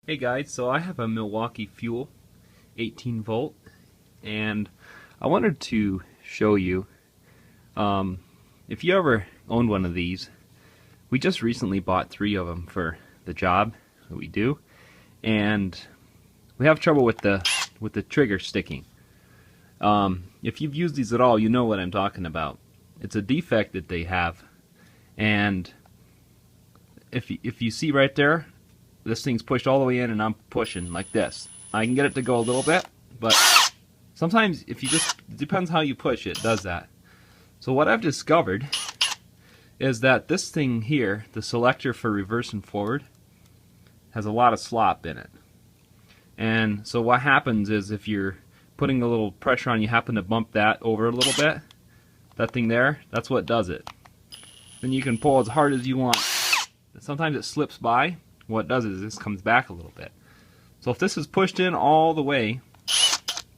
Hey guys, so I have a Milwaukee Fuel 18 volt and I wanted to show you if you ever owned one of these. We just recently bought 3 of them for the job that we do, and we have trouble with the trigger sticking. If you've used these at all, you know what I'm talking about. It's a defect that they have, and if you see right there, this thing's pushed all the way in and I'm pushing like this. I can get it to go a little bit, but sometimes it depends how you push it, does that. So what I've discovered is that this thing here, the selector for reverse and forward, has a lot of slop in it. And so what happens is if you're putting a little pressure on, you happen to bump that over a little bit, that thing there, that's what does it. Then you can pull as hard as you want. Sometimes it slips by. What it does is this comes back a little bit. So if this is pushed in all the way,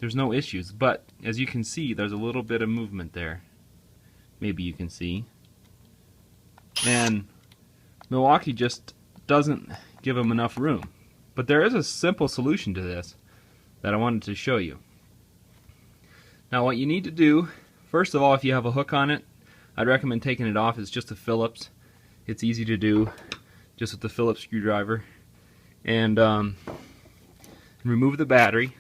there's no issues. But as you can see, there's a little bit of movement there. Maybe you can see. And Milwaukee just doesn't give them enough room. But there is a simple solution to this that I wanted to show you. Now what you need to do, first of all, if you have a hook on it, I'd recommend taking it off. It's just a Phillips. It's easy to do, just with the Phillips screwdriver. And remove the battery.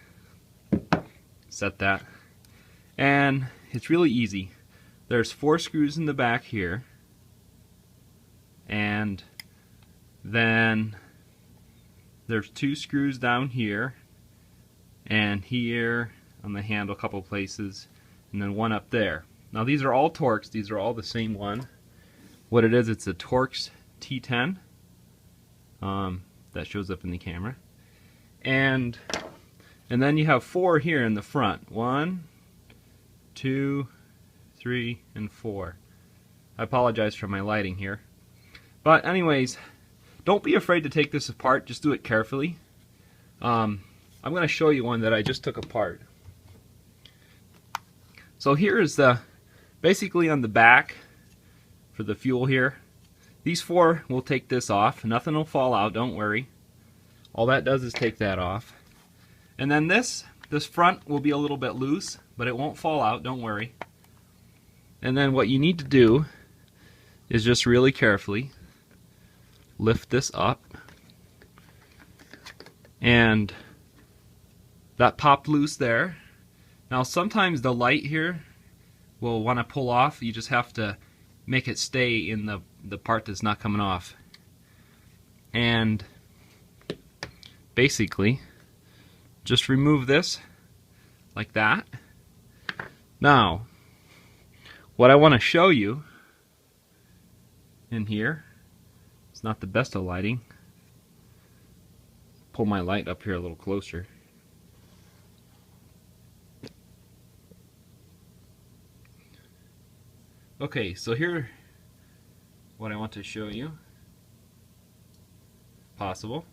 Set that. And it's really easy. There's 4 screws in the back here. And then there's 2 screws down here. And here on the handle a couple places. And then 1 up there. Now these are all Torx. These are all the same one. What it is, it's a Torx T10. That shows up in the camera. And then you have 4 here in the front. 1, 2, 3, and 4. I apologize for my lighting here. But anyways, don't be afraid to take this apart. Just do it carefully. I'm going to show you one that I just took apart. So here is basically on the back for the fuel here. These 4 will take this off. Nothing will fall out, don't worry. All that does is take that off. And then this front will be a little bit loose, but it won't fall out, don't worry. And then what you need to do is just really carefully lift this up. And that popped loose there. Now sometimes the light here will want to pull off. You just have to make it stay in the part that's not coming off. And basically just remove this like that. Now what I want to show you in here, it's not the best of lighting. Pull my light up here a little closer. Okay, so here, what I want to show you, possible,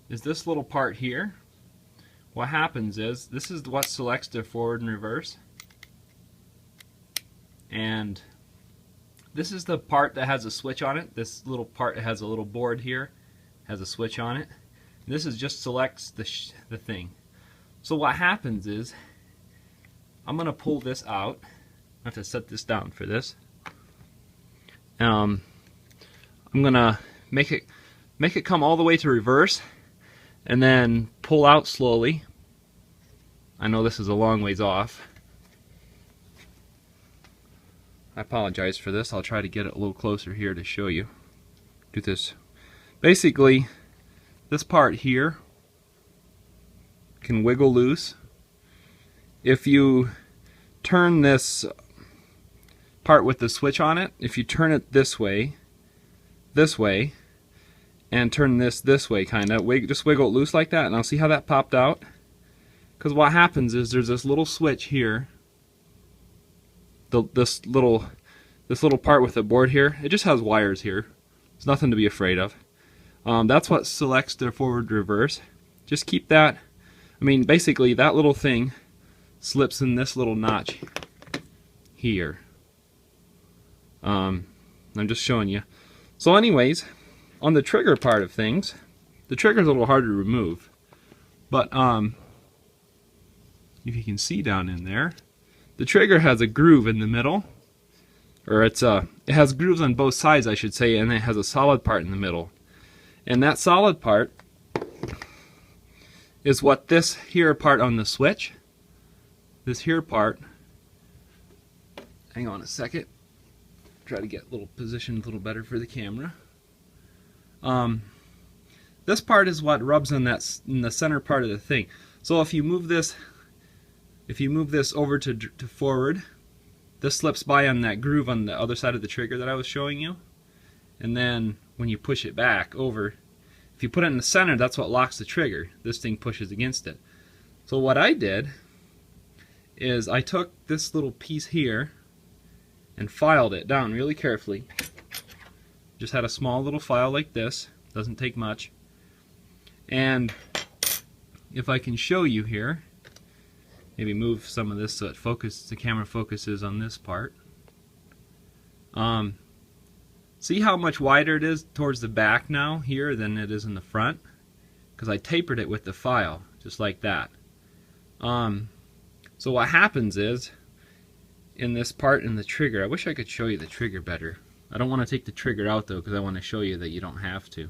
is this little part here. What happens is, this is what selects the forward and reverse. And this is the part that has a switch on it. This little part has a little board here, has a switch on it. This is just selects the thing. So what happens is, I'm going to pull this out. I have to set this down for this. I'm gonna make it come all the way to reverse, and then pull out slowly. I know this is a long ways off. I apologize for this. I'll try to get it a little closer here to show you. Do this. Basically, this part here can wiggle loose. If you turn this part with the switch on it, if you turn it this way, and turn this way, kind of, just wiggle it loose like that, and I'll see how that popped out. Because what happens is there's this little switch here, this little part with the board here. It just has wires here. There's nothing to be afraid of. That's what selects the forward reverse. Just keep that. I mean, basically that little thing slips in this little notch here. I'm just showing you. So anyways, on the trigger part of things, The trigger's a little harder to remove, but if you can see down in there, the trigger has a groove in the middle, or it has grooves on both sides, I should say, and it has a solid part in the middle. And that solid part is what this here part on the switch, this here part, hang on a second, try to get a little positioned a little better for the camera. This part is what rubs in the center part of the thing. So if you move this over to forward, this slips by on that groove on the other side of the trigger that I was showing you. And then when you push it back over, if you put it in the center, that's what locks the trigger. This thing pushes against it. So what I did is I took this little piece here and filed it down really carefully. Just had a small little file like this, doesn't take much. And if I can show you here, maybe move some of this so the camera focuses on this part. See how much wider it is towards the back now here than it is in the front? Because I tapered it with the file, just like that. So what happens is, in this part in the trigger, I wish I could show you the trigger better. I don't want to take the trigger out though, because I want to show you that you don't have to.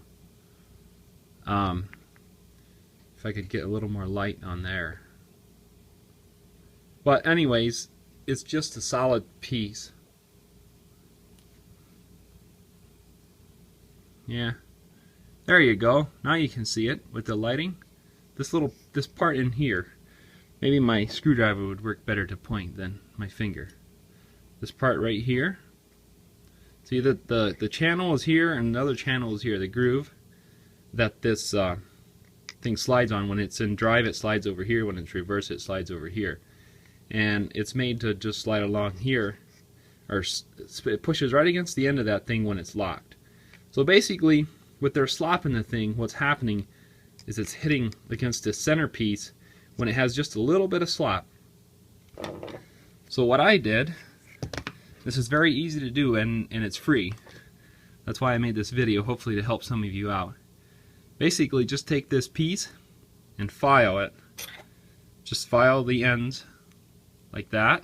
If I could get a little more light on there. But anyways, it's just a solid piece. Yeah, there you go. Now you can see it with the lighting. This part in here, maybe my screwdriver would work better to point than my finger. This part right here. See that the channel is here and the other channel is here. The groove that this thing slides on. When it's in drive, it slides over here. When it's reverse, it slides over here. And it's made to just slide along here, or it pushes right against the end of that thing when it's locked. So basically, with their slop in the thing, what's happening is it's hitting against the centerpiece when it has just a little bit of slop. So what I did, this is very easy to do and it's free. That's why I made this video, hopefully to help some of you out. Basically, just take this piece and file it. Just file the ends like that.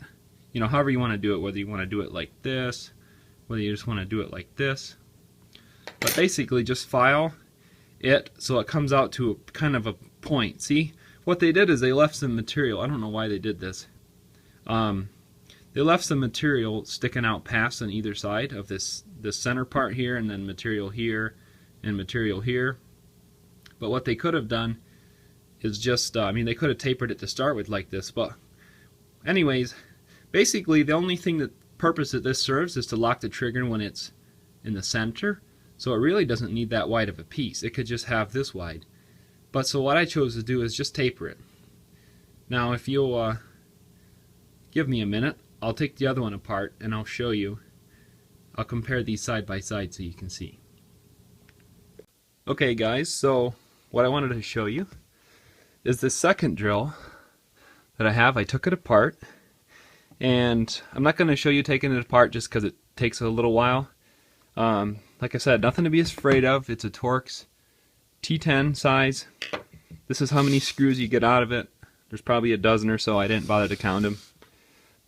You know, however you want to do it, whether you want to do it like this, whether you just want to do it like this. But basically just file it so it comes out to a kind of a point. See, what they did is they left some material. I don't know why they did this. They left some material sticking out past on either side of this center part here, and then material here and material here. But what they could have done is just, I mean, they could have tapered it to start with like this. But anyways, basically the only purpose that this serves is to lock the trigger when it's in the center. So it really doesn't need that wide of a piece. It could just have this wide. But so what I chose to do is just taper it. Now if you'll give me a minute, I'll take the other one apart and I'll show you. I'll compare these side by side so you can see. Okay guys, so what I wanted to show you is the second drill that I have. I took it apart, and I'm not going to show you taking it apart just because it takes a little while. Like I said, nothing to be afraid of. It's a Torx T10 size. This is how many screws you get out of it. There's probably a dozen or so. I didn't bother to count them.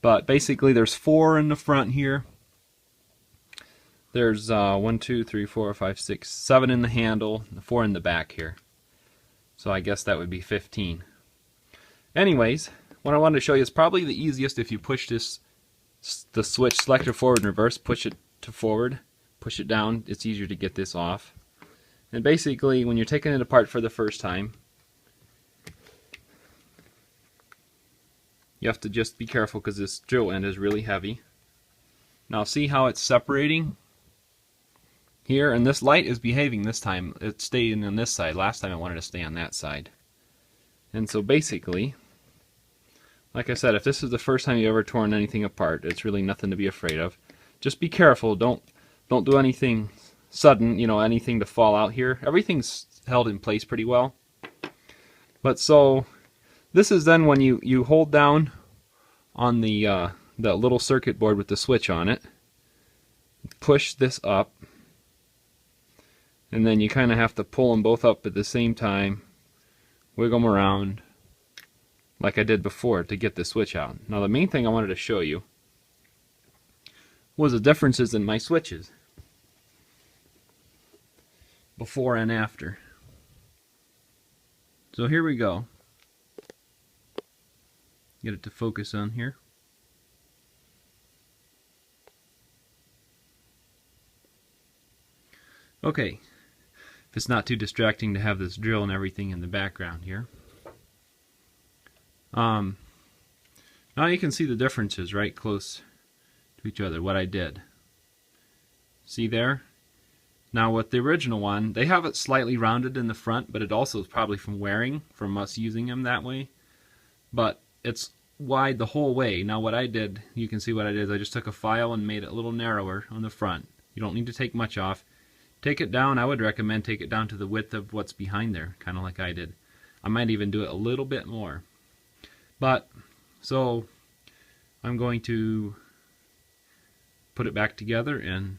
But basically there's 4 in the front here. There's 1, 2, 3, 4, 5, 6, 7 in the handle, and 4 in the back here. So I guess that would be 15. Anyways, what I wanted to show you is probably the easiest if you push the switch selector forward and reverse, push it to forward, push it down, it's easier to get this off. And basically when you're taking it apart for the first time, you have to just be careful because this drill end is really heavy. Now see how it's separating here, and this light is behaving this time. It's staying on this side. Last time I wanted to stay on that side. And so basically, like I said, if this is the first time you've ever torn anything apart, it's really nothing to be afraid of. Just be careful. Don't do anything sudden, you know, anything to fall out here. Everything's held in place pretty well. But so this is then when you hold down on the little circuit board with the switch on it, push this up, and then you kind of have to pull them both up at the same time, wiggle them around like I did before to get the switch out. Now the main thing I wanted to show you was the differences in my switches before and after. So here we go. Get it to focus on here. Okay, if it's not too distracting to have this drill and everything in the background here. Now you can see the differences right close to each other, what I did. See there? Now with the original one, they have it slightly rounded in the front, but it also is probably from wearing, from us using them that way. But it's wide the whole way. Now what I did, you can see what I did, is I just took a file and made it a little narrower on the front. You don't need to take much off. Take it down, I would recommend take it down to the width of what's behind there, kind of like I did. I might even do it a little bit more. But, so, I'm going to put it back together and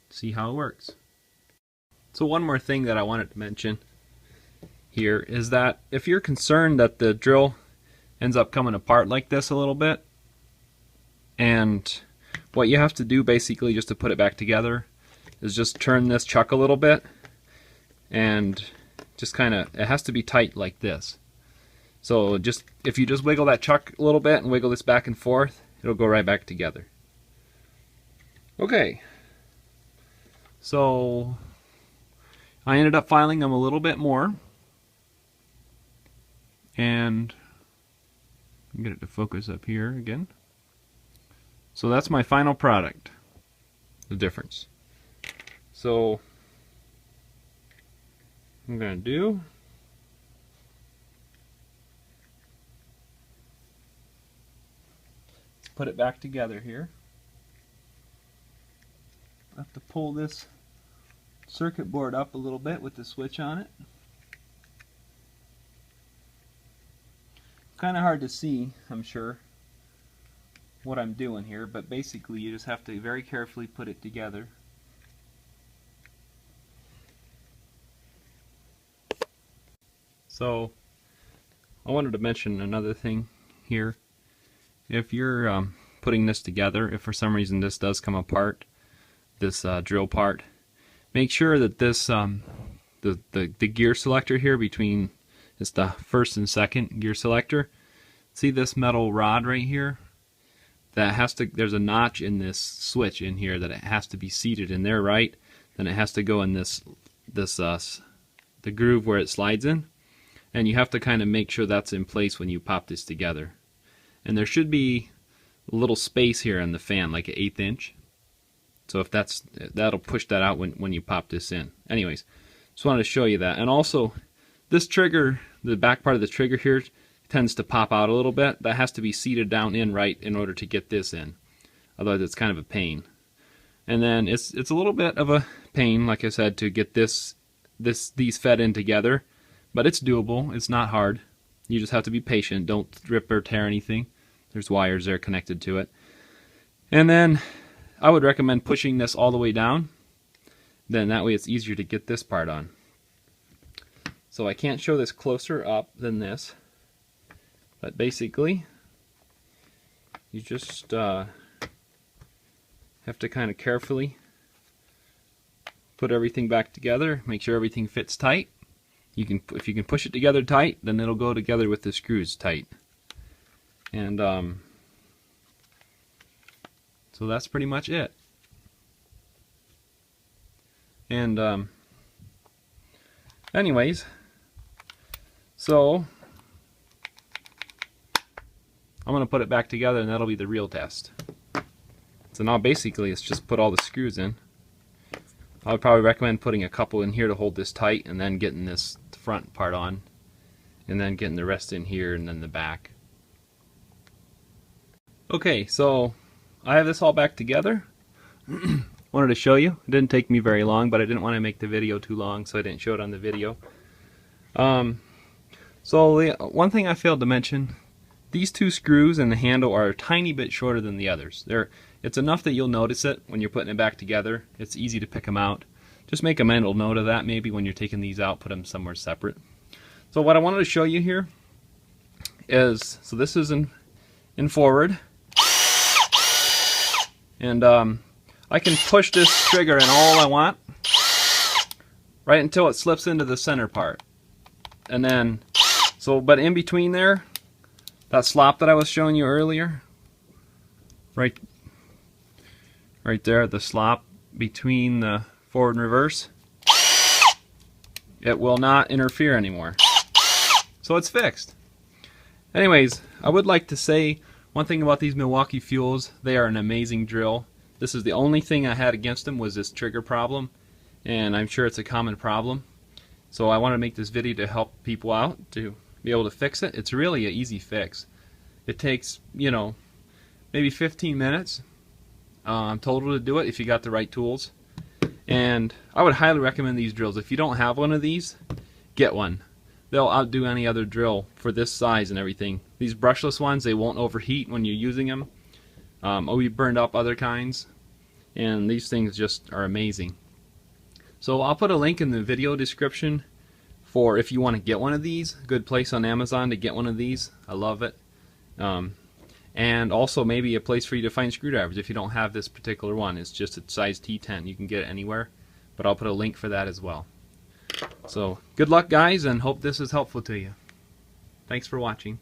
see how it works. So one more thing that I wanted to mention here is that if you're concerned that the drill ends up coming apart like this a little bit, and what you have to do basically just to put it back together is just turn this chuck a little bit, and just kind of, it has to be tight like this. So just, if you just wiggle that chuck a little bit and wiggle this back and forth, it'll go right back together. Okay, so I ended up filing them a little bit more, and get it to focus up here again. So that's my final product, the difference. So I'm going to do, let's put it back together here. I have to pull this circuit board up a little bit with the switch on it. Kind of hard to see, I'm sure, what I'm doing here, but basically you just have to very carefully put it together. So I wanted to mention another thing here. If you're putting this together, if for some reason this does come apart, this drill part, make sure that this the gear selector here between, it's the first and second gear selector. See this metal rod right here? That has to, there's a notch in this switch in here that it has to be seated in there, right? Then it has to go in the groove where it slides in, and you have to kind of make sure that's in place when you pop this together. And there should be a little space here in the fan, like an 1/8 inch. So if that'll push that out when you pop this in. Anyways, just wanted to show you that. And also, this trigger, the back part of the trigger here, tends to pop out a little bit. That has to be seated down in right in order to get this in. Otherwise it's kind of a pain. And then it's a little bit of a pain, like I said, to get these fed in together. But it's doable. It's not hard. You just have to be patient. Don't rip or tear anything. There's wires there connected to it. And then I would recommend pushing this all the way down. Then that way it's easier to get this part on. So I can't show this closer up than this. But basically, you just have to kind of carefully put everything back together. Make sure everything fits tight. If you can push it together tight, then it'll go together with the screws tight. And so that's pretty much it. And anyways, so I'm going to put it back together, and that'll be the real test. So now basically it's just put all the screws in. I would probably recommend putting a couple in here to hold this tight, and then getting this front part on, and then getting the rest in here, and then the back. Okay, so I have this all back together. Wanted to show you. It didn't take me very long, but I didn't want to make the video too long, so I didn't show it on the video. So the one thing I failed to mention, these two screws and the handle are a tiny bit shorter than the others. It's enough that you'll notice it when you're putting it back together. It's easy to pick them out. just make a mental note of that. Maybe when you're taking these out, put them somewhere separate. So what I wanted to show you here is, so this is in forward, and I can push this trigger in all I want, right until it slips into the center part. And then, but in between there, that slop that I was showing you earlier, right there, the slop between the forward and reverse, it will not interfere anymore. So it's fixed. Anyways, I would like to say one thing about these Milwaukee Fuels. They are an amazing drill. This is the only thing I had against them, was this trigger problem, and I'm sure it's a common problem. So I want to make this video to help people out to be able to fix it. It's really an easy fix. It takes, you know, maybe 15 minutes total to do it if you got the right tools. And I would highly recommend these drills. If you don't have one of these, get one. They'll outdo any other drill for this size and everything. These brushless ones, they won't overheat when you're using them. We burned up other kinds, and these things just are amazing. So I'll put a link in the video description for if you want to get one of these. Good place on Amazon to get one of these. I love it. And also maybe a place for you to find screwdrivers if you don't have this particular one. It's just a size T10. You can get it anywhere, but I'll put a link for that as well. So good luck, guys, and hope this is helpful to you. Thanks for watching.